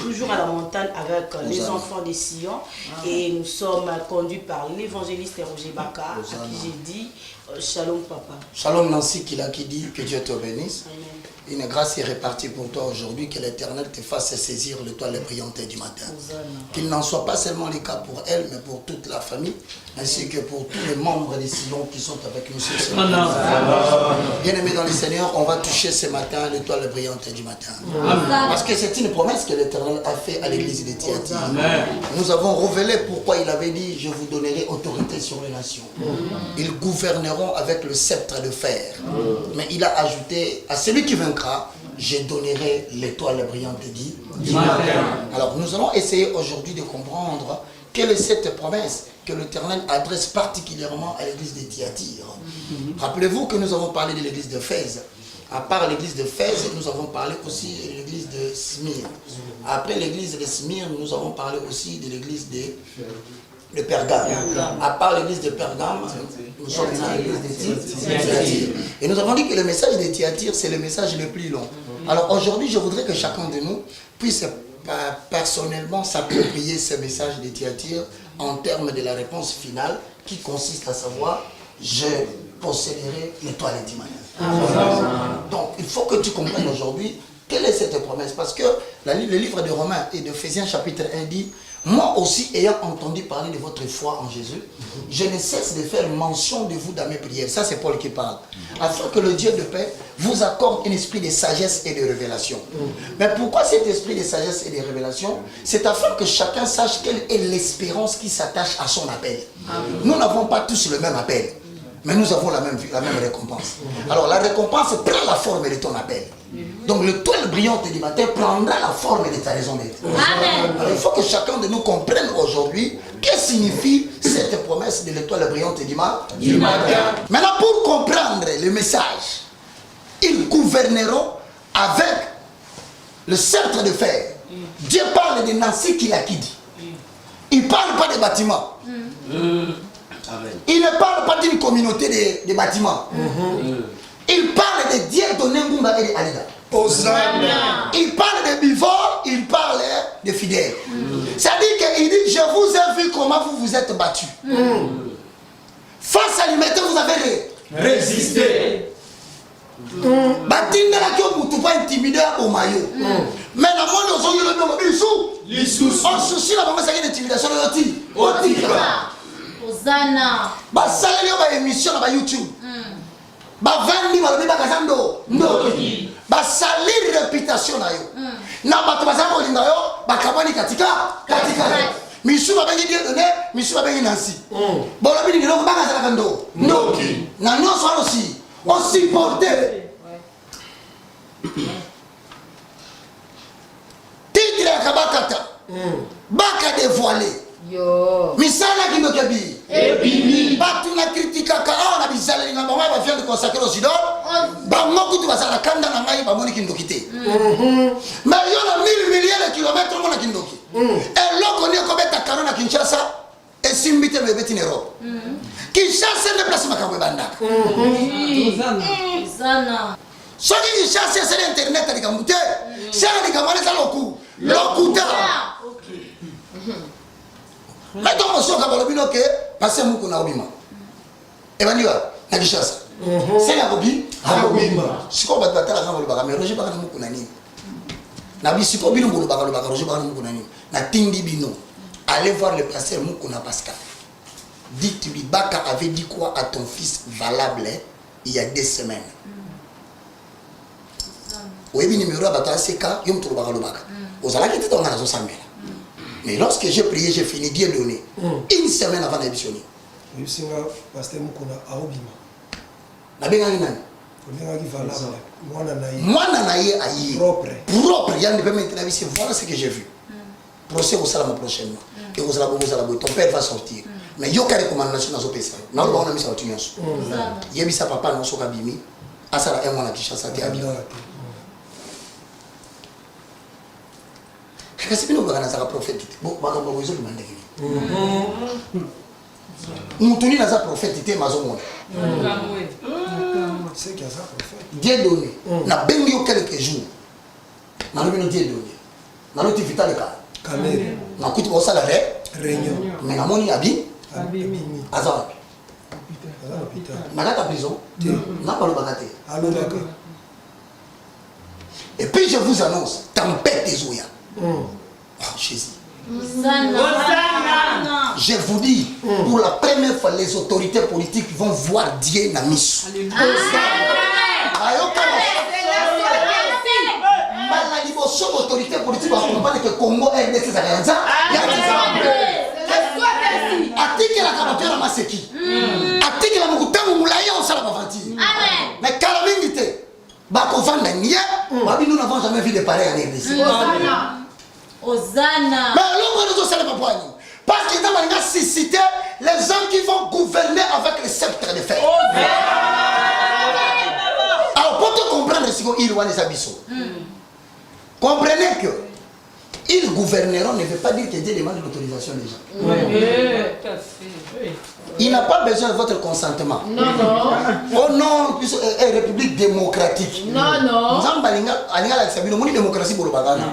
Toujours à la montagne avec les enfants des Sion. Et nous sommes conduits par l'évangéliste Roger Baka, à qui j'ai dit Shalom papa. Shalom Nancy qui dit que Dieu te bénisse. Amen. Une grâce est répartie pour toi aujourd'hui, que l'Éternel te fasse saisir l'étoile brillante du matin. Qu'il n'en soit pas seulement le cas pour elle, mais pour toute la famille, ainsi que pour tous les membres des Sion qui sont avec nous ce soir. Bien-aimés dans le Seigneur, on va toucher ce matin l'étoile brillante du matin. Parce que c'est une promesse que l'Éternel a fait à l'église de Thyatire. Nous avons révélé pourquoi il avait dit « Je vous donnerai autorité sur les nations. Ils gouverneront avec le sceptre de fer. » Mais il a ajouté à celui qui vaincra, je donnerai l'étoile brillante du matin. Alors nous allons essayer aujourd'hui de comprendre quelle est cette promesse que l'Éternel adresse particulièrement à l'église de Thyatire. Rappelez-vous que nous avons parlé de l'église de Éphèse. À part l'église de Éphèse, nous avons parlé aussi de l'église de Smyrne. Après l'église de Smyrne, nous avons parlé aussi de l'église de Pergame. À part l'église de Pergame, nous sommes dans l'église de Thyatire. Et nous avons dit que le message de Thyatire, c'est le message le plus long. Alors aujourd'hui, je voudrais que chacun de nous puisse personnellement s'approprier ce message de Thyatire en termes de la réponse finale qui consiste à savoir, je posséderai l'étoile du matin. Donc il faut que tu comprennes aujourd'hui quelle est cette promesse. Parce que le livre de Romains et d'Éphésiens chapitre 1 dit, moi aussi ayant entendu parler de votre foi en Jésus, je ne cesse de faire mention de vous dans mes prières. Ça c'est Paul qui parle. Afin que le Dieu de paix vous accorde un esprit de sagesse et de révélation. Mais pourquoi cet esprit de sagesse et de révélation? C'est afin que chacun sache quelle est l'espérance qui s'attache à son appel. Nous n'avons pas tous le même appel, mais nous avons la même récompense. Alors la récompense prend la forme de ton appel. Donc l'étoile brillante du matin prendra la forme de ta raison d'être. Alors il faut que chacun de nous comprenne aujourd'hui qu'est-ce que signifie cette promesse de l'étoile brillante du matin. Maintenant pour comprendre le message, ils gouverneront avec le sceptre de fer. Dieu parle de Nancy Kilakidi. Il ne parle pas des bâtiments. Il ne parle pas d'une communauté de bâtiments. Il parle de Dieu donné Ngumba et de Alida. Il parle de vivants, il parle de fidèles. C'est-à-dire qu'il dit, je vous ai vu comment vous vous êtes battus. Face à l'humanité, vous avez résisté. Batinda la kyo mutu pas intimidé au maillot. Mais la monde aux yeux le nom bisou. On souci la maman ça y est intimidation le oti. Osana. Ba salé ba émission ba YouTube. Ba vandi ba lobi ba kazando. Ba salir réputation na yo. Na ba to bazako linga yo ba kabani katika. Misu ba bengi Dieu donné, misu ba bengi Nancy. Bon lobi ni loko ba kazala kando. Ndoki. Na non so aussi. On supportait. Titre à Kabakata. Baka dévoilé. Misala qui me kabi. Ebimi. Batu na kritika ka on a bizala linga ba va faire de consacrer aux idoles. Ba moku tu basala kanda na ngai ba moni kindokité. Mais il y a 1000 milliers de kilomètres mona kindoki. Et loko ni ko beta karona Kinshasa et simbite le beti Europe. Kinshasa ne place makambo bandaka. Osana. Soki Kinshasa c'est internet ali kamute. C'est ali kamane ça lokuta. Mais donc monsieur kabalobino ke passer muku na obima. E bandiwa na Kinshasa. C'est la bobi, abobima. Siko batala ngalo baka mais Roger baka muku na nini. Na bisiko bino bolo baka Roger baka muku na nini. Na tindi bino. Allez voir le pasteur Mukuna Pascal. Dites-lui, Baka avait dit quoi à ton fils valable il y a 2 semaines. Mais lorsque j'ai prié, j'ai fini, Dieu donné. Une semaine avant l'émission. Oui, c'est un pasteur Mukuna Aobima. Nabengaki nani? Nabengaki valable. Mwana na ye ayi. Propre. Propre. Il ne peut maintenir la vie. Voilà ce que j'ai vu. Procès au salam prochainement. Et au salam, ton père va sortir. Mais il y a une recommandation dans ce pays. Nous avons mis ça au tuyau. Il y a mis ça papa dans son cabinet. À ça, il y a un mois qui chasse à Diabima. Qu'est-ce que nous avons dans la prophète? Bon, nous avons besoin de demander. Nous avons dans la prophète, c'est Mazomon. C'est qu'il y a ça prophète. Dieu donné. Nous avons béni quelques jours. Nous avons béni Dieu donné. Nous avons été vital le cas. Caméra. Nous avons écouté ça la Réunion. mais nous avons dit Abi. Abimi. Azar. Hôpital. Nous avons la prison. Nous n'avons pas le bagaté. Allô, d'accord. Et puis je vous annonce, tempête des Oya. Oh, Jésus. Je vous dis, pour la première fois, les autorités politiques vont voir Dieu dans Miss. Autorité politique va comprendre que Congo RDC c'est rien ça. Atiki la campagne la maseki. Atiki la mukutano mulaya osala bavanti. Amen. Mais calamité. Ba kovanda nié, babi nous n'avons jamais vu de pareil en RDC. Hosanna. Hosanna. Mais l'homme nous osala pas poignet. Parce qu'il a suscité les gens qui vont gouverner avec le sceptre de fer. Alors pour te comprendre ce qu'il y a des abyssaux. Comprenez que ils gouverneront ne veut pas dire que Dieu demande l'autorisation des gens. Il n'a pas besoin de votre consentement. Non, non. Oh non, une république démocratique. Non, non. Nous avons une démocratie pour le bagana.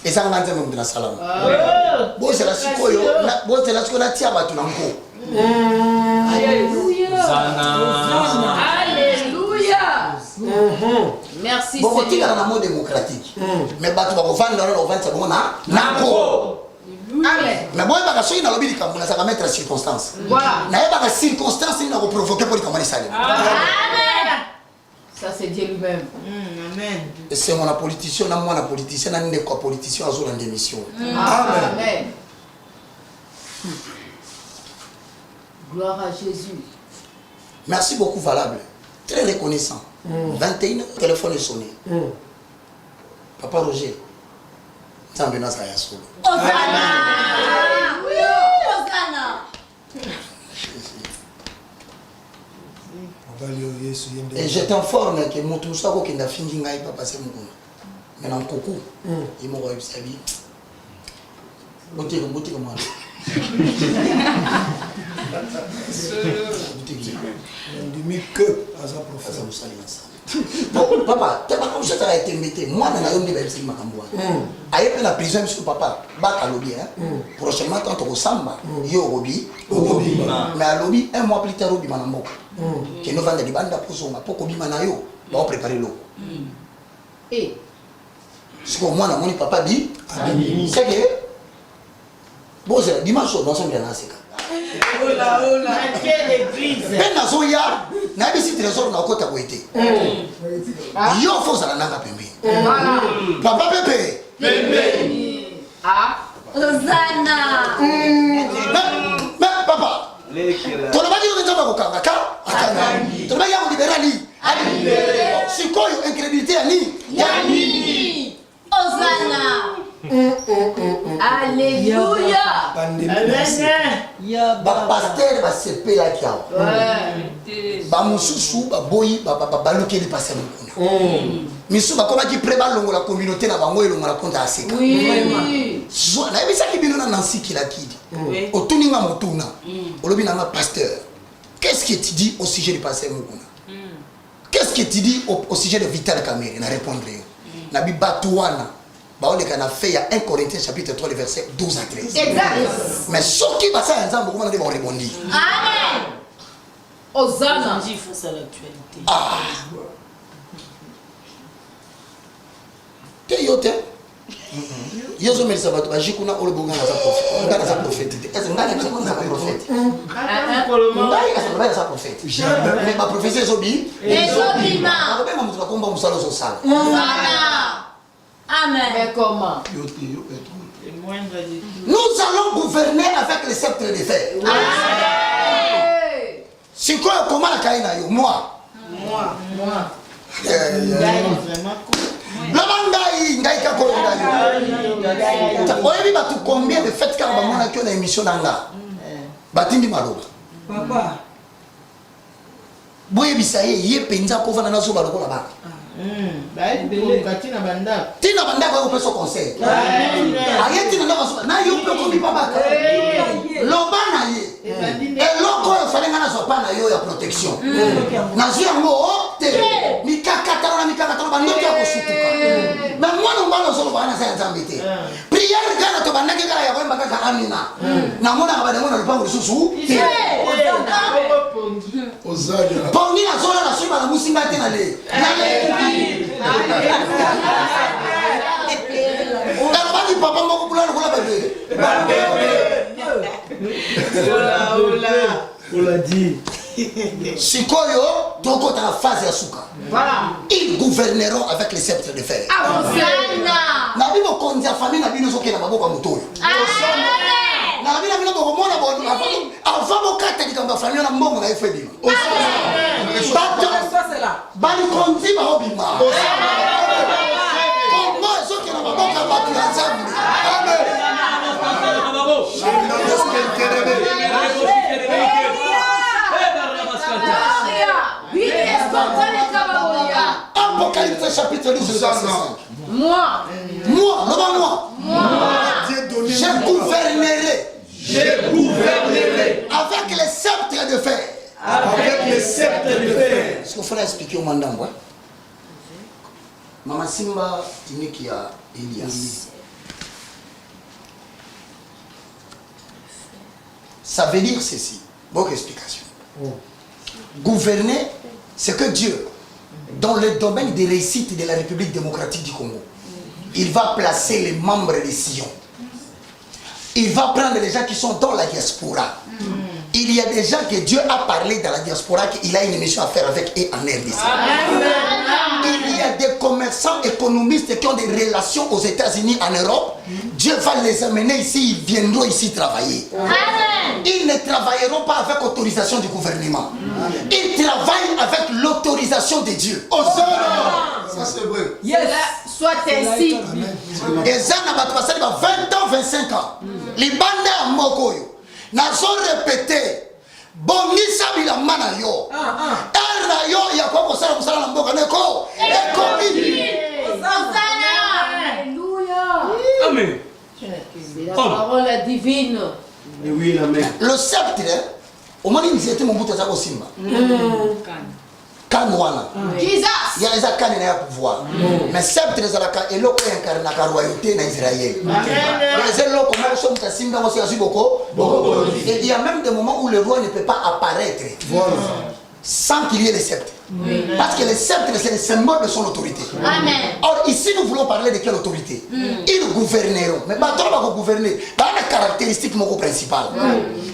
Et ça, on a même dans la salle. Bon, c'est la sikoyo. Bon, c'est la sikoyo. Alléluia. Alléluia. Merci Seigneur. Bon, tu as un mot démocratique. Mais tu vas vendre dans le vent, c'est bon, Amen. mais bon, il va y avoir des ça va mettre la circonstance. Voilà. Il y a des circonstances qui vont provoquer pour les commander. Amen. Ça, c'est Dieu lui-même. Amen. C'est mon politicien, moi la politicien, on est quoi politicien à jour en démission. Amen. Gloire à Jésus. Merci beaucoup, valable. Très reconnaissant. 21 heures, téléphone est sonné. Papa Roger, tu as un menace à Yassou. Hosanna. Hosanna. Et je t'informe que mon tout ça, qui n'a fini, il va passer mon coup. Mais dans le coucou, il m'a eu sa vie. Boutique moi. Bon, papa, tu n'as pas comme ça été metté. Moi, je n'ai pas été metté. La prison, monsieur papa, à lobby. Prochainement, quand on samba, il y a lobby. Mais à lobby, un mois plus tard, lobby, manambo. Qui nous vend des bandes pour son pour lobby manayo. On va préparer l'eau. Et ce que moi, mon papa dit, c'est que bon, c'est dimanche, nous sommes bien lancés. Oh là, quelle église! Ben Nazoya, n'a pas si trésor n'a pas été. Yo faut ça n'a pas pembe. Papa Pepe. ah, Hosanna. Mais papa. Tu n'as pas dit que tu vas au Kangaka. Tu n'as pas dit que libérali. Si quoi incrédulité ani. Yanni. Hosanna. Alléluia. Ba pasteur ba sepe la kiao. Ba mususu ba boyi ba baluke li passer mukuna. Misu ba koma ki preba longo la communauté na bango elongo la konta aseka. Oui. Zo na ebisa ki bino na Nancy ki la kidi. Otuninga motuna. Olobi na pasteur. Qu'est-ce que tu dis au sujet du pasteur mukuna? Qu'est-ce que tu dis au sujet de Vital Kamerhe? Na répondre. Na bi batuana. On a fait il y a 1 Corinthiens chapitre 3 verset 12 à 13. Exact. Mais ce qui va ça ensemble, comment on va répondre? Amen. Hosanna. Il faut ça l'actualité. Ah. T'es yote. Yezo mais ça va te bager kuna ole bonga na sa prophète. On a sa prophète. Est-ce qu'on a sa prophète? On a sa prophète. Mais ma prophétie est obi. Et Jobima. On va même montrer comment on sala so sala. Hosanna. Amen. Mais comment? Nous allons gouverner avec le sceptre de fer. Amen. C'est quoi comment la caïna yo moi. Ngai ka ko ngai. Oyebi ba tu combien de fêtes car ba mona ki na émission nanga. Batindi maloba. Papa. Boye bisaye ye penza ko vana nazo baloko la ba. Tina banda ko peso conseil. Ayeti na nazo na yo pe ko bi baba. Loba na ye. Et loko yo fallait ngana so pa na yo ya protection. Na zo yango te. Mikakata na mikakata bando ya ko sutuka. Na mwana mbalo so bana sa nzambete. Prière gana to banda ke kala ya ko mbaka ka amina. Na mwana ba de mwana lupango lisusu. Ozadia. Pongi na zona na suba na musinga te na le. Badi papa moko bulana kola bebe. On l'a dit. Sikoyo, toko ta phase ya suka. Voilà. Ils gouverneront avec les sceptres de fer. Na bino kondia famille na bino soke na maboko mutoyo. Na bino boko mona bo avant bo kata dikamba famille na mbongo na efedi. Bali kondi ba obima. Kongo soke na maboko ba tuanzambi. Amen. Apocalypse chapitre 12 verset 5. Moi, Je gouvernerai avec les sceptres de fer. Est-ce qu'il faut expliquer au mandambo? Mama Simba Tiniki à Elias. Ça veut dire ceci. Bonne explication. Gouverner, c'est que Dieu, dans le domaine des réussites de la République démocratique du Congo, il va placer les membres des Sion. Il va prendre les gens qui sont dans la diaspora. Il y a des gens que Dieu a parlé dans la diaspora qu'il a une émission à faire avec eux en RDC. Il y a des commerçants économistes qui ont des relations aux États-Unis, en Europe. Dieu va les amener ici, ils viendront ici travailler. Ils ne travailleront pas avec autorisation du gouvernement. Ils travaillent avec l'autorisation de Dieu. Ça c'est vrai. soit ainsi. Et ça n'a pas passé 20 ans, 25 ans. Les bandes à Mokoyo. Nazo répété. Bongisa bila mana yo. Erna yo ya kwa kosala kusala na mboka neko. Ekomi. Alléluia. Amen. C'est la parole divine. Oui, amen. Le sceptre, au moment où ils étaient mon bout de Simba. Kanwana. Jesus. Il y a des cannes à pouvoir. Mais sceptre de Zalaka et l'eau incarne la royauté en Israël. Et il y a même des moments où le roi ne peut pas apparaître sans qu'il y ait les sceptres. Parce que les sceptres, c'est le symbole de son autorité. Amen. Or, ici, nous voulons parler de quelle autorité? Ils gouverneront. Mais pas gouverner. La caractéristique principale.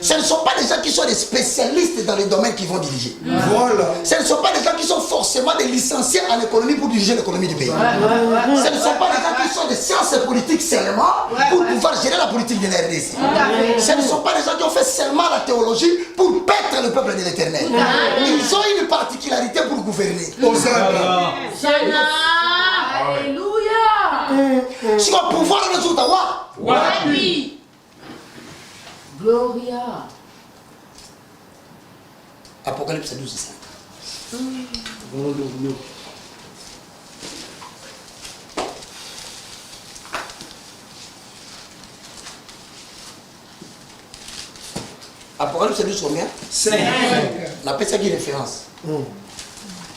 Ce ne sont pas des gens qui sont des spécialistes dans les domaines qu'ils vont diriger. Voilà. Ce ne sont pas des gens qui sont forcément des licenciés en économie pour diriger l'économie du pays. Ce ne sont pas des gens qui sont des sciences politiques seulement pour pouvoir gérer la politique de la RDC. Ce ne sont pas des gens qui ont fait seulement la théologie pour paître le peuple de l'Éternel. Ils ont une particularité pour gouverner. Alléluia. Si on pouvoir le résultat, Oui. Gloria. Apocalypse 12, 5. Apocalypse 12 combien? 5. On appelle ça qui référence.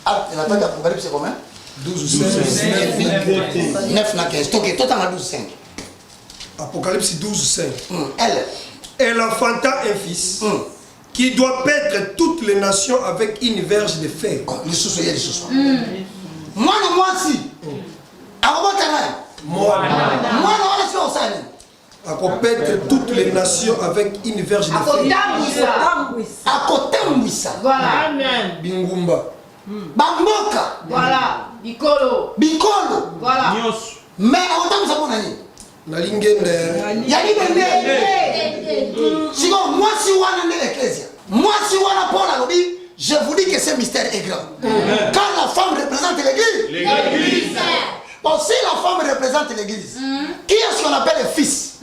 Ah, on appelle Apocalypse combien? 12 5. 9 na 15. Ok, toi t'en as 12, 5. Apocalypse 12 5. Elle. Elle enfanta un fils qui doit paître toutes les nations avec une verge de fer. Les sous les sous. Moi, si. Moi, À paître toutes les nations avec une verge de fer. à côté Mouissa. Voilà. Amen. Bingumba. Bamboka. Voilà. Bikolo. Bikolo. Voilà. Mais à autant nous avons nani. Nalingende. Yali bende. Si moi si wana ne l'ecclésia. Moi si wana Paul alobi Je vous dis que ce mystère est grand. Quand la femme représente l'église, bon, si la femme représente l'église, qui est-ce qu'on appelle les fils?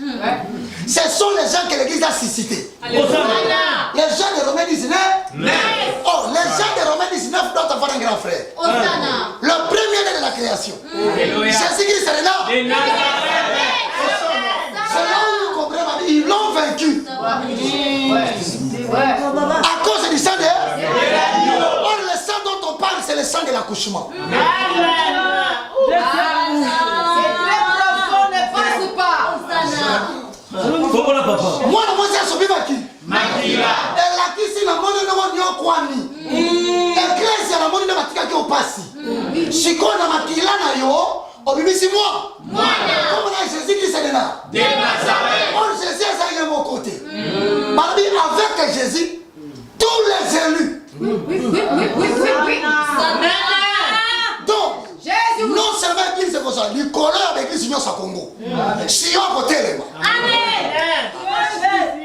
Ce sont les gens que l'église a suscités. Les gens de Romains 19. Oh, les gens de Romains 19 doivent avoir un grand frère. Le premier de la création. Jésus-Christ est là. C'est là où vous comprenez ma vie. Ils l'ont vaincu. À cause du sang de... Or, le sang dont on parle, c'est le sang de l'accouchement. Moi, je suis sauvé qui? Et là, qui si la monnaie ne va pas Église, la monnaine ne va pas passer. Si on a makila na yo, au bibi si moi. Comme on a Jésus-Christ est là. On Jésus est à mon côté. Avec Jésus, tous les élus. Donc, non seulement l'église est comme ça, le colère avec l'église est au Congo. Sion à côté de moi.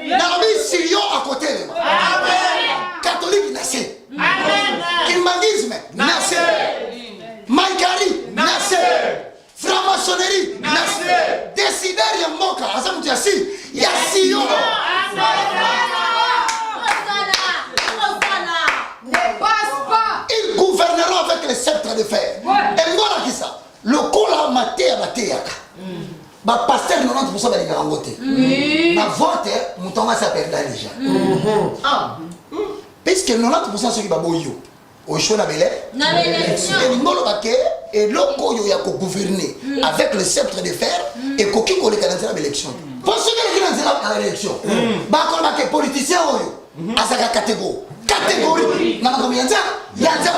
Dans la vie, Sion à côté de moi. Catholique naissait. Kimbangisme naissait. Maïkari naissait. Franc-maçonnerie naissait. Décideur de Moka, Azam Diassi, il y a Sion. Ils gouverneront avec les sceptres de fer. Et moi, qui ça? Le coup là, ma terre, ma pasteur 90% de l'égarangote. Ma vote, mon temps s'appelle déjà. Puisque 90% ceux qui va boyo. Au choix et le koyo ya ko gouverner avec le sceptre de fer et koki ko le candidat à l'élection. Pour ceux qui sont à l'élection, ba ko ba ke politicien oyo asaka catégorie na ko mianza yanza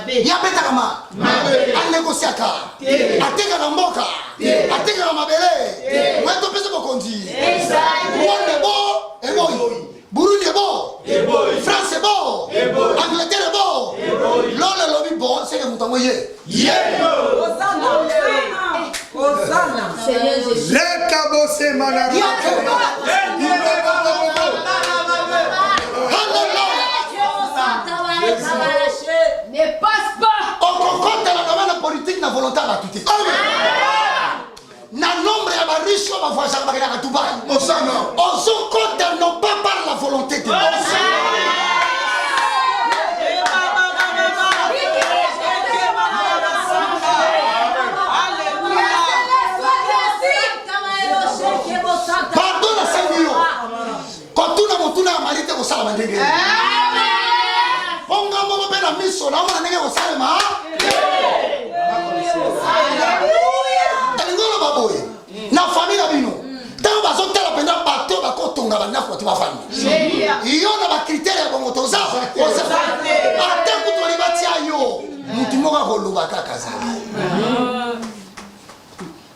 ya beta kama al négociaka ateka na mboka ateka na mabele mweto pesa bokonzi Rwanda bo e boy Burundi est bon, France est bon, Angleterre est bon, l'on le lobby bon, c'est que vous t'envoyez. Les cabossés malades. Ne passe pas. On concorde dans le domaine politique, la volonté à tout. Na nombre ya baricho bavoisa bakena katubai. Osana. Ozo kota non pas par la volonté de Dieu. Pardon la Seigneur. Quand tu n'as mon tour à mariter au salama ndenge. Ponga mo pe na miso na mo ndenge au salama. Na famille la bino tant bazo tala penda bato bakotonga bana ko tiba famille iyo na ba critère ya bongo toza ate kutoli batia yo mutu moka ko luba kaka za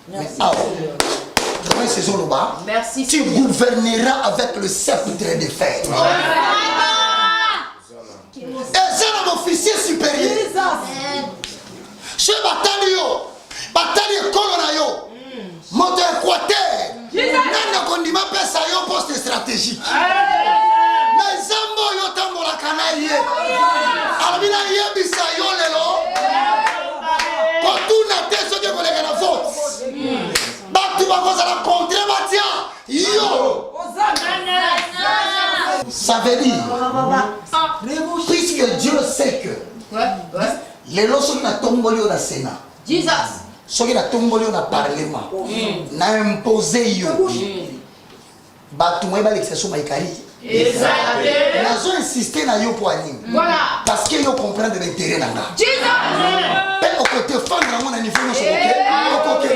mais mais c'est son luba merci tu gouverneras avec le sceptre de fer et c'est un officier supérieur chez batali kolona yo moto Équateur nana kondima pesa yo poste stratégique mais zambo yo tambola kanaye alabina yebisa yo lelo kotuna te soki kolega na vote batu bakozala contre batia yo ça veut dire puisque Dieu sait que lelo soki na tomboli yo na Sénat Jesus. Soki na tomboli na parlement na imposer yo batu moy ba l'exception maikari exactement nazo insister na yo pour anime voilà parce que yo comprendre l'intérêt na nga Jesus pe au côté femme na mona niveau no sokoke okoke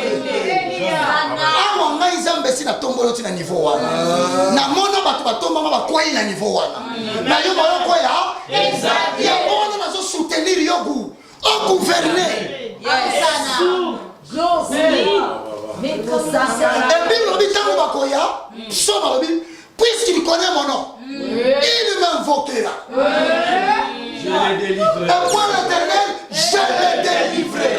awa ngai zambe si na tomboli ti na niveau wana na mona batu batomba ba kwai na niveau wana na yo ba yo kwaya exactement ya mona nazo soutenir yo gu au gouverner puisqu'il connaît mon nom, il m'invoquera. Je l'ai délivré. Et moi l'Éternel, je l'ai délivré.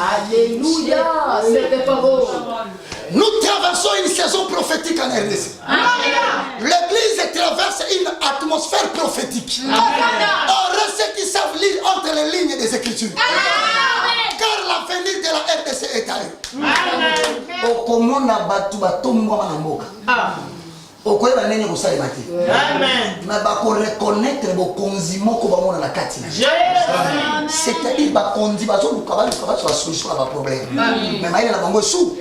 Alléluia, c'était pas beau. Nous traversons une saison prophétique en RDC. L'Église traverse une atmosphère prophétique. Or, ceux qui savent lire entre les lignes des Écritures. Car l'avenir de la RDC est à eux. Okomona batu batombo manamboka. Okoyeba nene kosalema te. Mais bako reconnaître bokonzi moko bamona na kati. C'est-à-dire bakonzi bazoluka baluka ba solution à ba problème. Mais maïla na bango sou.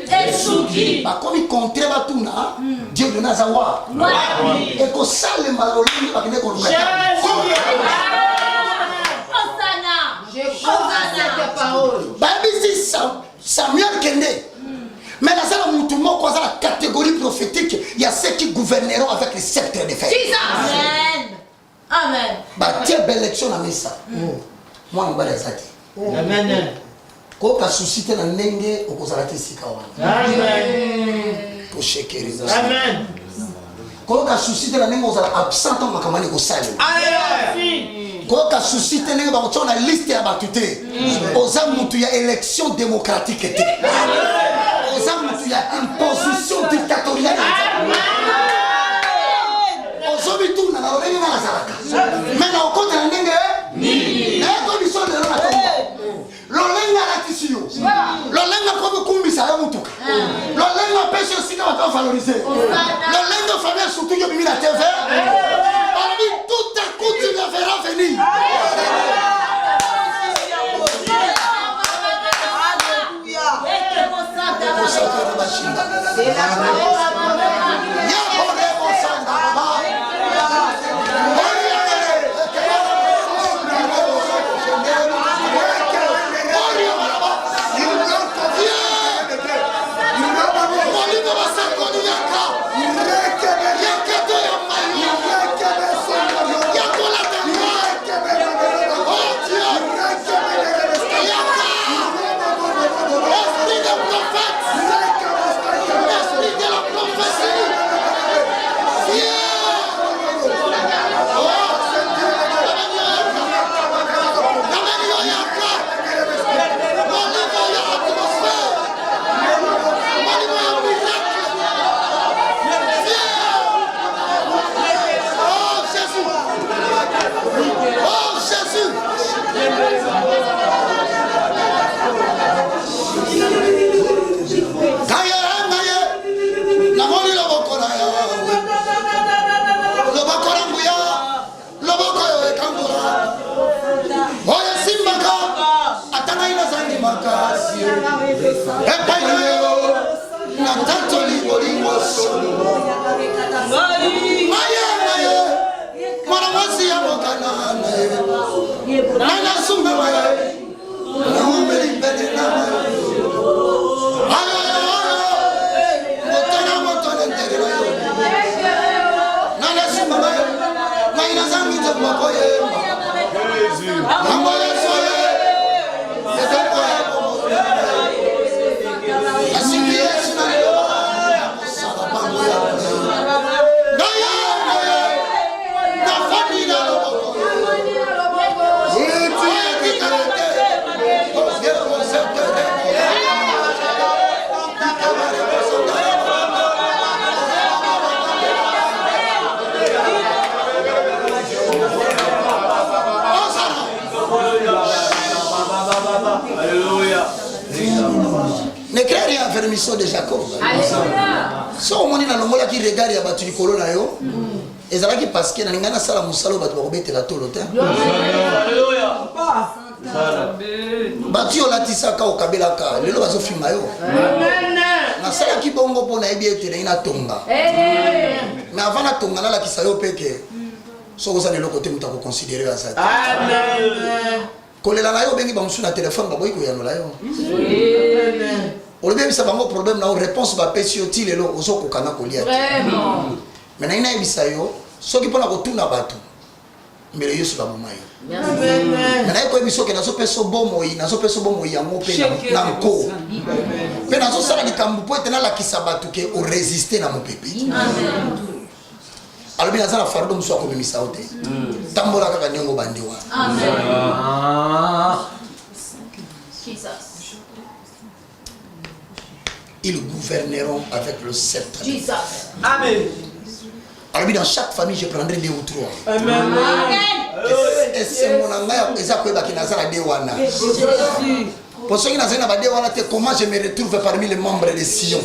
Bakomi contre batuna Dieu de Nazawa. Et ko salema lolini bakene ko luka. Cette parole. Bible Samuel Kende. Mais là, c'est la catégorie prophétique. Il y a ceux qui gouverneront avec le sceptre de fer. Amen. Amen. Bah, tiens, belle élection à Messa. Moi, je vais les Amen. Quand tu as suscité la nenge, au Kozarate Sikawa. Amen. Pour chéquer. Amen. Quand tu as suscité la nenge, on a absent en Makamani Kosali. Amen. Quand tu as suscité la nenge, on a liste à Batute. Aux âmes, il y a élection démocratique. Il y a une position dictatoriale. Aujourd'hui, tout le monde a maintenant, on compte la nenge. La commission de l'Olenga la tissu. L'Olenga comme Kumbisa ya mutuka. L'Olenga pêche aussi qu'on va valoriser. L'Olenga famille surtout que Mimi la TV. Parmi tout à coup tu la verras venir. Ne crée rien à faire de Jacob. Si on dit que qui regarde ya batu likolo na yo, ezalaki parce que na ngana sala musalo batu bakobetela tolo te. Alléluia. Batu olatisaka okabelaka, lelo bazofima yo. Amen. Na sala ki bongo pona ebi etela ina tonga. Mais avant na tonga na la kisayo peke. Soko za lelo côté mutako considérer ça. Amen. Kolela na yo bengi bamusu na téléphone baboyi ko yanola yo. Amen. On a ça bango problème na réponse ba pesi oti lelo ozoko kana kolia. Vraiment. Mais na ina ebisa yo soki pona ko tuna batu. Mbele Yesu ba mama yo. Amen. Na ko ebiso ke na so peso bomo ya mo pe na nko. Pe na so sala likambu po etena la kisabatu ke o résister na mo pepe. Amen. Alors bien ça la fardo mso ko bimisa ote. Tambola kaka nyongo bandiwa. Amen. Jesus. ils gouverneront avec le sceptre. Jesus. Amen. Alors dans chaque famille, je prendrai 2 ou 3. Amen. Et c'est mon engagement, et ça peut être pour ceux qui n'ont pas dit, comment je me retrouve parmi les membres de Sion.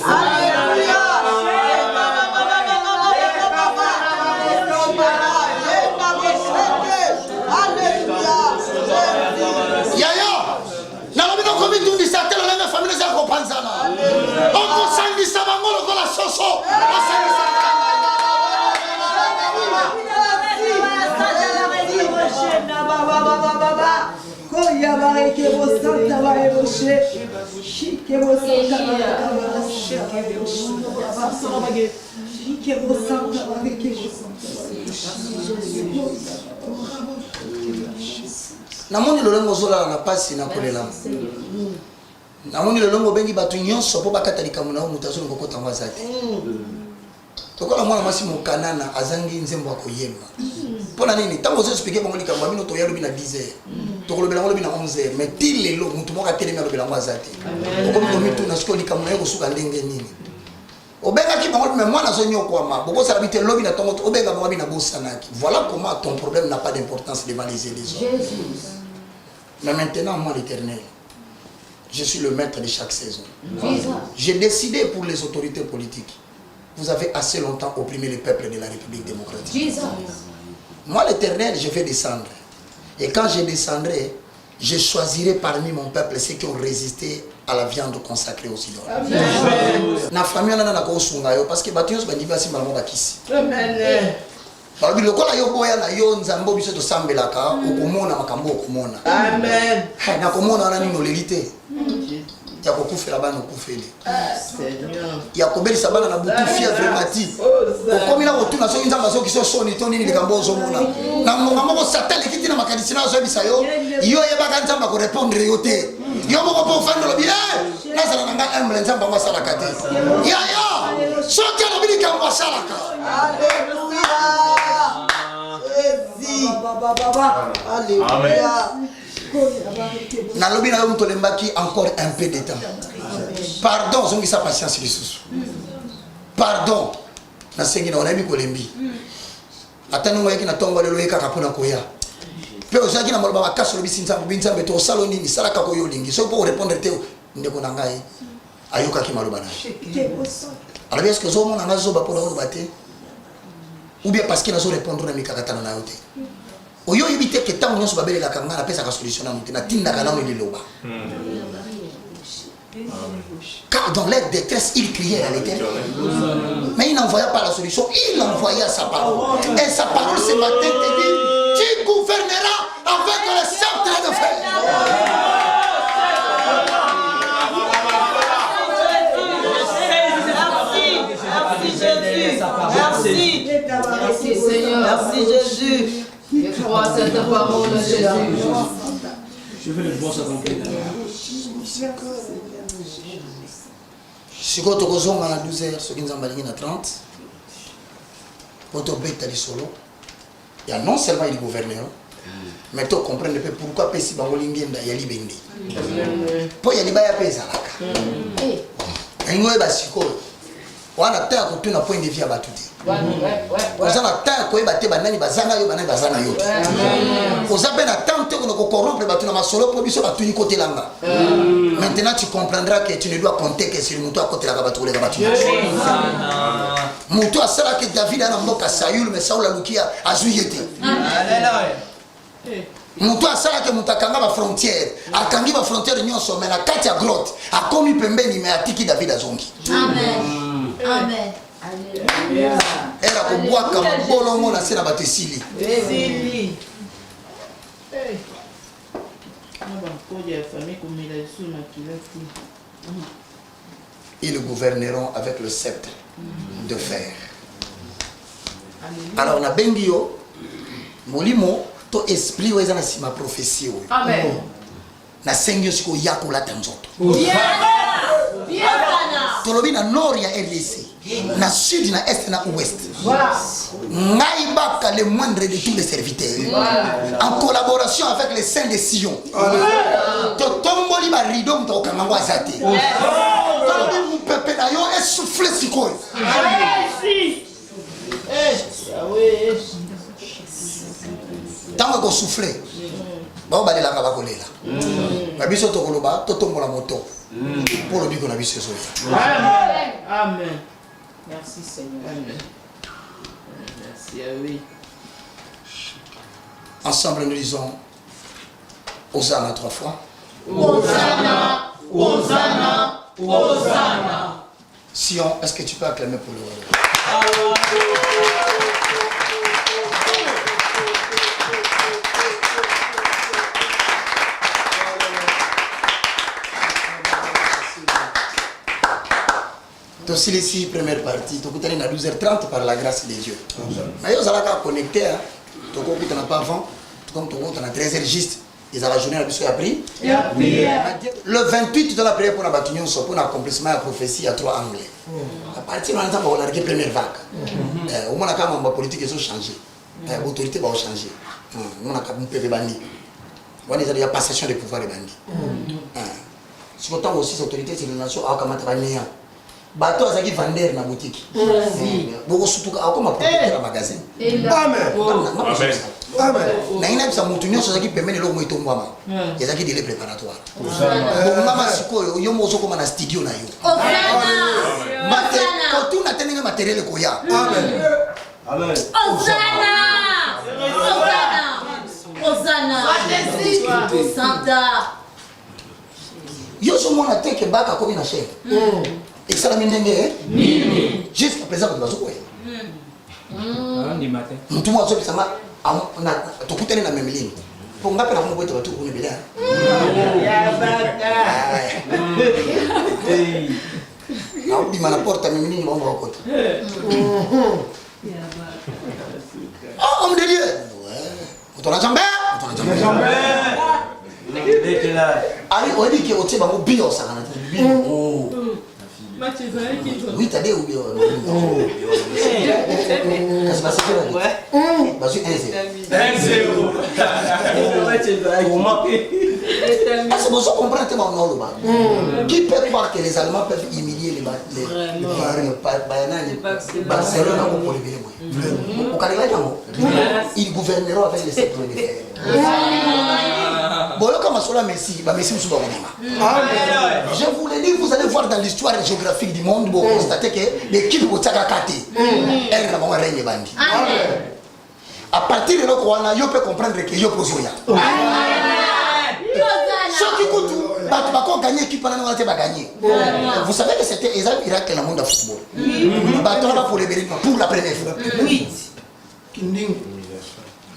Yaya, na lobi no komi tundi sa telo na famille za ko panzana. On ko sangi sa bangolo ko la soso. Namoni lolongo zola na pasi na kolela. Namoni lolongo bengi batu nyonso po bakata likamuna o mutazo ngokota ngwazati. Tokola mwana masi mokanana azangi nzembo akoyemba. Pona nini tango zo expliquer bango likambo bino to yalo bina 10h. Tokolobela ngolo bina 11h mais tilelo mutu moka telemi alobela ngwazati. Okomi to mitu na siko likamuna yeko suka ndenge nini. Obenga ki bango mais mwana zo nyoko ma boko sala bite lobi na tongo obenga bango bina bosanaki. Voilà comment ton problème n'a pas d'importance devant les yeux des autres. Mais maintenant moi l'Éternel, je suis le maître de chaque saison. J'ai décidé pour les autorités politiques. Vous avez assez longtemps opprimé le peuple de la République démocratique. Moi, l'Éternel, je vais descendre. Et quand je descendrai, je choisirai parmi mon peuple ceux qui ont résisté à la viande consacrée aux idoles. Na famille na ko sunga yo parce que batios bandi basi malamo bakisi. Amen. Parce que le kola yo boya na yo nzambo biso to sambelaka okomona makambo okomona. Amen. Na komona na nino lelite. Ya kokufela bana okufeli. Seigneur. Ya kobelisa bana na butu fièvre mati. Okomina kotuna so nzamba so kiso soni to nini likambo ozomona. Na monga moko satale kiti na makanisi na zo bisa yo. Yo yebaka nzamba ko répondre yo te. Yo moko po fando lo bile. Na sala nanga emble nzamba ngwa sala kati. Ya ya. Soki lo bili kamba sala ka. Alléluia. Alléluia. Nalobi na yo lembaki encore un peu de temps. Pardon, zongi sa patience lisusu. Pardon. Na sengi na onabi kolembi. Atanu ngoyaki na tongo lelo yeka kapona koya. Pe ozaki na moloba bakaso lobi sinzambo binzambe to salo nini sala ka koyo lingi. So pour répondre te ndeko na ngai. Ayoka ki maloba na. Alors est-ce que zo mona na zo ba pour lo baté? Ou bien parce qu'il na zo répondre na mikakata na yote. Oyo ibite que tant nyonso babele la kanga na pesa ka solution na mutina tinda kana on liloba. Car dans leur détresse, il criait à l'Éternel. Mais il n'envoya pas la solution, il envoya sa parole. Et sa parole ce matin te dit, tu gouverneras avec le sceptre de fer. Merci. Merci Seigneur. Merci Jésus. Je crois à cette parole de Jésus. Je vais le voir s'accomplir. Si vous avez 12h, ce qui nous a 30, votre bête est solo. Il y a non seulement il gouverneur, mais tu comprends pourquoi Pessi Bangolingi y a libéndi. Pour y aller à Pesalaka. Et nous, on a terre que tu n'as point de vie à battre. On a terre que tu banani bazana yo banani bazana yo. On a peine attendre que nous corrompre battu na solo pour biso battu ni côté langa. Maintenant tu comprendras que tu ne dois compter que sur muto à côté la battu les battu. Muto a sala que David a mboka Saül mais Saül a lukia azuyete. Alléluia. Muto a sala que mutakanga ba frontière, akangi ba frontière nyonso mais na kati ya grotte, akomi pembeni mais atiki David azongi. Amen. Amen. Alléluia. Era kubwaka bolongo na sena batesili. Sili. Ils gouverneront avec le sceptre de fer. Alors on a bengio molimo to esprit weza na sima prophétie. Amen. Na sengyo siko yako la tanzoto. Bien bana. Tolobi na nord ya RDC, na sud na est na ouest. Voilà. Ngai baka le moindre de tous les serviteurs. En collaboration avec les saints de Sion. To tomboli ba rido mto kamangwa zate. Tolobi mu pepe sikoyo. Tango ko souffler. Ba ba la ba kolela. Ba biso to koloba to tombola moto. Pour le biko na biso so. Amen. Amen. Merci Seigneur. Amen. Merci à oui. Ensemble nous disons Hosanna 3 fois. Hosanna, Hosanna, Hosanna. Sion, est-ce que tu peux acclamer pour le roi? Donc, si ici, première partie, tu es à 12h30 par la grâce de Dieu. Mais vous allez connecter, tu n'as pas avant, comme tu as 13h juste, ils ont la journée à appris. Le 28 de la prière pour la bâtiment, pour l'accomplissement de la prophétie, il y a 3 anglais. À partir de là, on a la première vague. Au moins, la politique a changé. L'autorité va changer. On a un peu de bandits. On a la passation des pouvoirs des bandits. Si on a aussi l'autorité, c'est la nation, on a un bateau azaki vendeur na boutique. Boko surtout comme propriétaire magasin. Amen. Amen. Na ina bisa mutu nyonso azaki pembeni lo moito ngwama. Ezaki délai préparatoire. Bon mama sikoyo yo mozo koma na studio na yo. Mate ko tu na tenenga matériel ko ya. Amen. Amen. Hosanna! Hosanna! Hosanna! Santa! Yo so mona teke baka ko bina chef. Et ça la mindenge jusqu'à présent on va se quoi. Ni matin. Mutu mo so bisama na to kutene na memilini. Po ngapi na ko boita batu ko ni bila. Ya baka. Na bi mana porta memilini mo mo ko. Oh homme de Dieu. Ouais. On a jambé. Allez, on dit que au tient bango bio ça na bio. Oh. Oui, t'as dit ou bien. Qu'est-ce qui va se faire? Vas-y, 1-0. Est-ce que vous comprenez mon nom? Qui peut croire que les Allemands peuvent humilier les Barcelone pour les Bénémois? Au Canada, ils gouverneront avec les secteurs de fer. Bon, comme cela, Messi, Messi, je vous l'ai dit, vous allez voir dans l'histoire géographique du monde, vous constatez que l'équipe de Tchakakate, elle n'a pas régné bandi. À partir de là, on peut comprendre que yo posoya. Ceux qui coûtent, tu vas gagner l'équipe pendant que tu vas gagner. Vous savez que c'était exact Irak dans le monde du football. Pour les Bénémois, pour la première fois. Oui.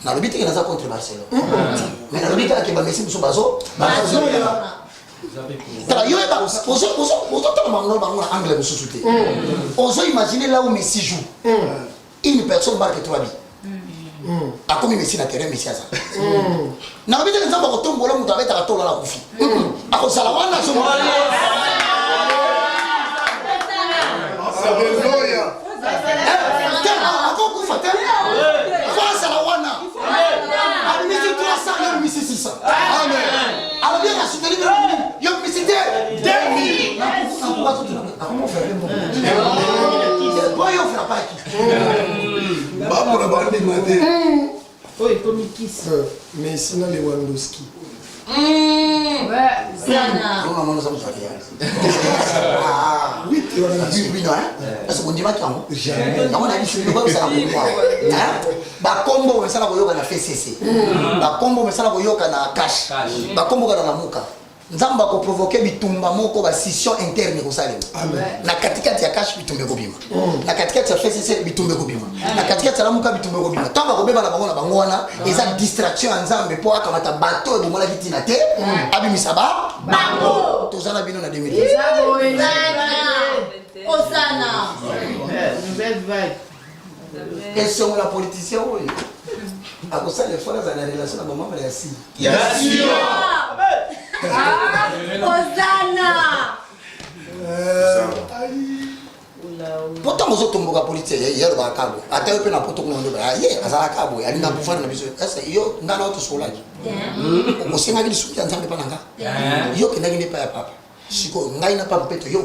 Na lobite kinaza contre Barcelone. Mais na lobite que Messi muso bazo. Tala yo eba ozo tala mangolo bango na anglais muso souté. Ozo imaginer là où Messi joue. Une personne marque 3 buts. A comme Messi na terrain Messi aza. Na lobite kinaza ba kotombola muto abeta ka tola la kufi. Ako salawana so. Alléluia. Ako kufa tena. Amen. Alors bien la soutenir yo misité 2000. Comment faire yo fera pas qui. Ba pour la bande matin. Oh, il comme qui ça? Mais sinon Lewandowski. Hosanna! Non non ça me fait rien. Oui, tu vas la Oui non hein. Est-ce qu'on dit pas quand? Jamais. On a dit je ne pas ça pour moi. Hein? Ba combo mais ça la koyoka na FCC. Ba combo mais ça la koyoka na cash. Ba combo kana na muka. Nzamba ko provoquer bitumba moko ba scission interne ko salema. Na katikati ya cash bitumbe ko bima. Na katikati ya FCC bitumbe ko bima. Na katikati ya muka bitumbe ko bima. Tamba ko beba na bango na bango wana eza distraction ya nzambe po akamata bato e bomola bitina te. Abi misaba bango. Tozana bino na 2010. Hosanna! Nouvelle vague. Et sur la politicien oui. À cause les fois dans la relation avec maman merci. Hosanna! Pourtant vous autres mboka politicien hier ba kabo. Ata yo pe na poto ngondo ba ye azala kabo ya ninga pouvoir na biso. Esa yo ngana auto solaji. Ko senga ki suki nzambe pananga. Yo ke ndagi ne pa ya papa. Siko ngai na papa peto yo.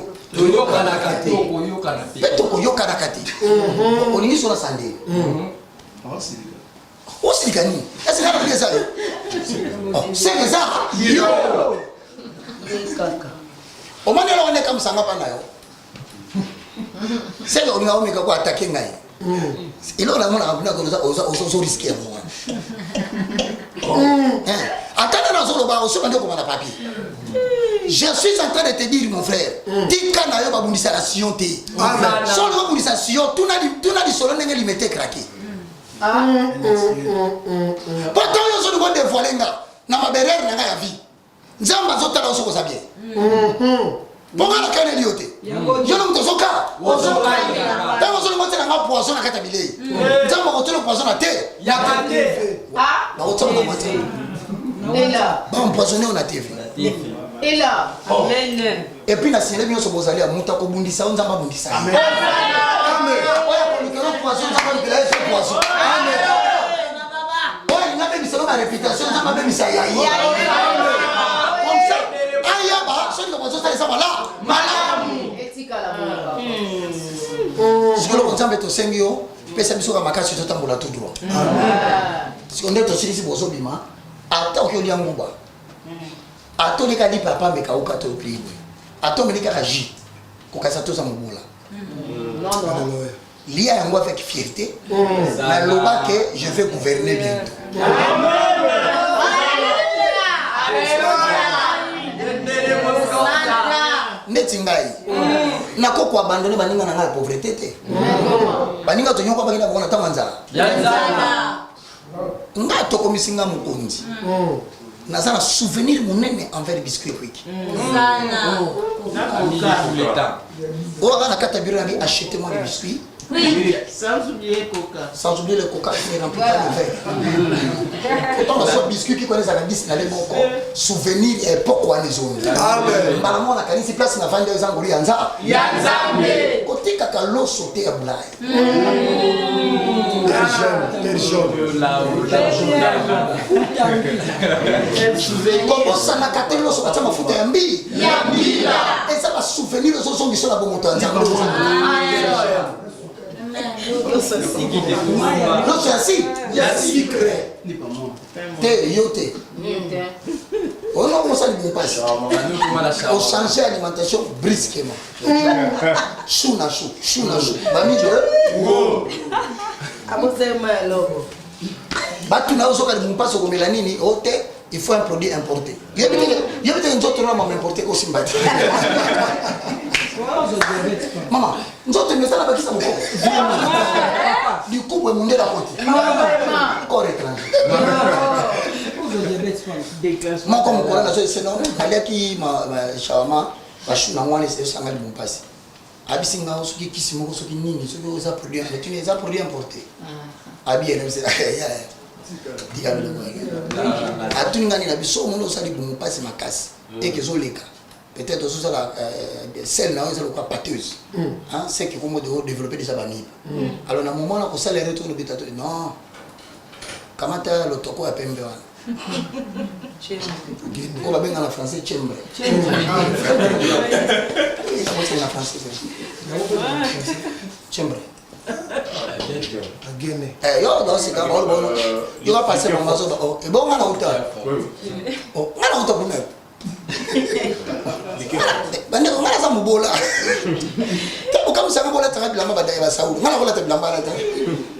tokoyokana te olingi so na sande osilika nini ese kana ndenge sayo seke za yo omanela oneka musanga pana yo seke olinga omeka ko atake ngai ilo na mona kabuna ko ozo risque ya moi attends na zolo ba oso ndeko mana papier. Je suis en train de te dire mon frère, tika na yo ba bundisa la sion te. Solo ba bundisa sion, tu na di solo ndenge limete craquer. Pourtant yo so ngo dévoiler nga na maberere na nga ya vie. Nzamba zotala oso ko sabie. Bonga na kana liote. Yo no mtosoka. Osoka. Tango so ngo tena nga poisson na kata bilei. Nzamba ko tena poisson na te. Ya kate. Ba ko tsama na mate. Et là. Ba empoisonné on a TV. Et là. Amen. Et puis na sele bien so bozali amuta ko bundisa nzamba bundisa. Amen. Amen. Oya ko nikelo poisson nzamba nikelo poisson. Amen. Oya ngabe biselo na réputation nzamba be misaya. Comme ça. Aya ba so ndiko bozo tali sama la. Malamu. Etika la bonga. Sikolo konzambe to sengio pesa biso ka makasi to tambola tout droit. Sikonde to silisi bozo bima. Ata okioli nguba. Ato leka li papa meka uka to pliwe. Ato meleka kaji. Kokasa to za mbola. Non. Lia yango avec fierté. Na loba que je vais gouverner bientôt. Neti ngai. Nako ko abandonner baninga na ngai pauvreté te. Baninga to nyoko bakina bona tamanza. Nga to komisinga mukonzi. Nazana souvenir monene envers biscuit quick. Oh, on a quatre bureaux qui achetez-moi des biscuits. Oui. Sans oublier Coca. Sans oublier le coca qui ne remplit pas le verre. Autant on a soit biscuit qui connaît la 10 dans les bons corps. Souvenir et pourquoi les autres. Amen. Maman a canné place na 22 ans gori anza. Yanzambe. Côté kaka lo sauter à boulay. Comment ça n'a qu'à lo sauter ma foute yambi. Yambila. Et ça va souvenir les autres qui sont la bonne montagne. Non, c'est assis. Il y a secret. T'es yoté. On a commencé à passer. On change l'alimentation brusquement. Chou na chou. Mami de. Batu na osoka ni mpaso ko melanini ote, il faut un produit importé. Il y a peut-être une autre norme importé aussi mbati. Maman, nous autres nous allons bakisa moko. Du coup, on monte la côte. Corps étranger. Moi comme Coran na c'est non, alaki ma shawama, bashu na ngwane c'est sangali mpasi. Abisinga osoki kisimo osoki nini, soki oza produit, tu es un produit importé. Abi elle c'est diga le moi. Atungani na biso mono osali mpasi makasi. Et que zoleka. Peut-être aussi la celle là c'est le pâteuse hein c'est que comment développer déjà banib alors na moment là ko ça les retour no bitato non kamata le toko ya pembe wana ko ba benga na français chembre c'est na français chembre yo dans ce cas bon yo va passer mon mazo et bon on a hauteur oh on a hauteur pour même bande ko ngala sa mubola to ko kamisa mubola taka bilamba badai ba saulu ngala ko la bilamba la ta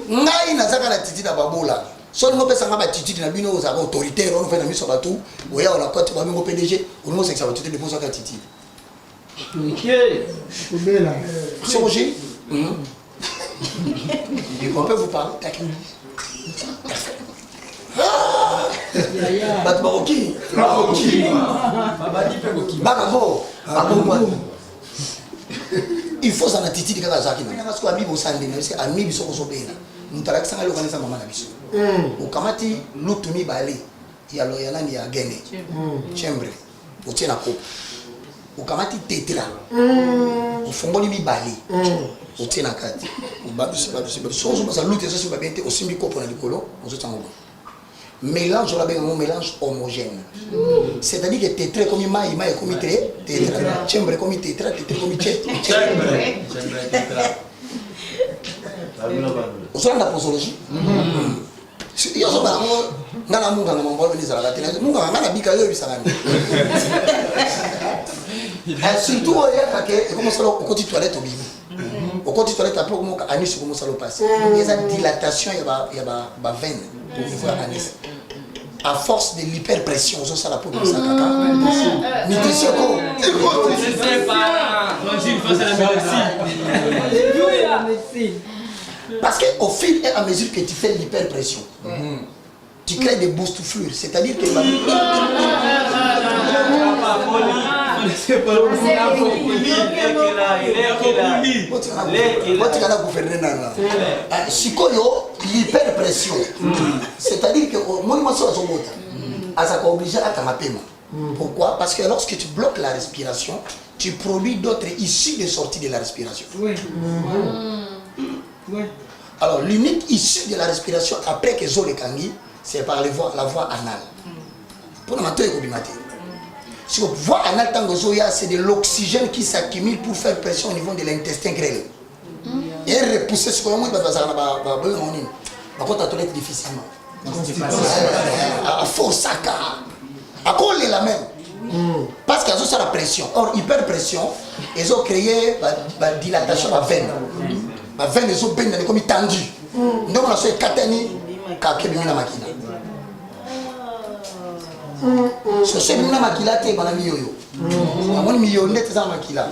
ngai na zaka na titi na babola so ngo pesa ngaba titi na bino za autoritaire on fait na miso batu oya on a côté ba ngo PDG on mo sexa titi de posa ka titi OK obela Roger on peut vous parler Bat Maroki. Bakabo. Il faut s'en attitude de Kazaki. Parce que Ami Bosandi, c'est Ami Bisoko Bena. Nous t'avons que l'organisation maman na biso. Au Kamati, l'Utumi Bali. Il y a l'Oyana, il y a Gene. Chembre. Au Tiena Coupe. Au Kamati Tetra. Au Fongoli Bali. Au Tiena Kati. Au Babu Babu. Soso Basa Lutte, ça c'est bien. Au Simbi Kopo na Dikolo. Au Zotango. mélange on a un mélange homogène. C'est-à-dire que tétra comme maï comme tétra, chambre comme tétra comme tétra. Vous avez la posologie? Il y a surtout au côté toilette au côté toilette après comment anis comment ça le passe. Il y a une dilatation, il y a veine au niveau anis. À force de l'hyperpression, ça la peau comme ça caca. Nutrition Je sais pas. L'angine face à la médecine. Parce qu'au fil et à mesure que tu fais l'hyperpression, tu crées des boustoufflures, c'est-à-dire que l'hyperpression, c'est-à-dire que moi je suis obligé à t'amapéma. Pourquoi? Parce que lorsque tu bloques la respiration, tu produis d'autres issues de sortie de la respiration. Oui. Alors l'unique issue de la respiration après que Zo le Kangi, c'est par la voie anale. Pour le matin et le matin. Si la voie anale, c'est de l'oxygène qui s'accumule pour faire pression au niveau de l'intestin grêle. Et repousser ce qu'on a dit, c'est difficilement. À force, à coller la même. Parce qu'elles ont la pression. Or, hyperpression, ils ont créé la dilatation de la veine. La veine, ils ont bien comme tendu. Donc, on a fait katani, kakebimi na makina. So, c'est bien la makila, t'es dans la miyo. On a mis yo net dans la makila.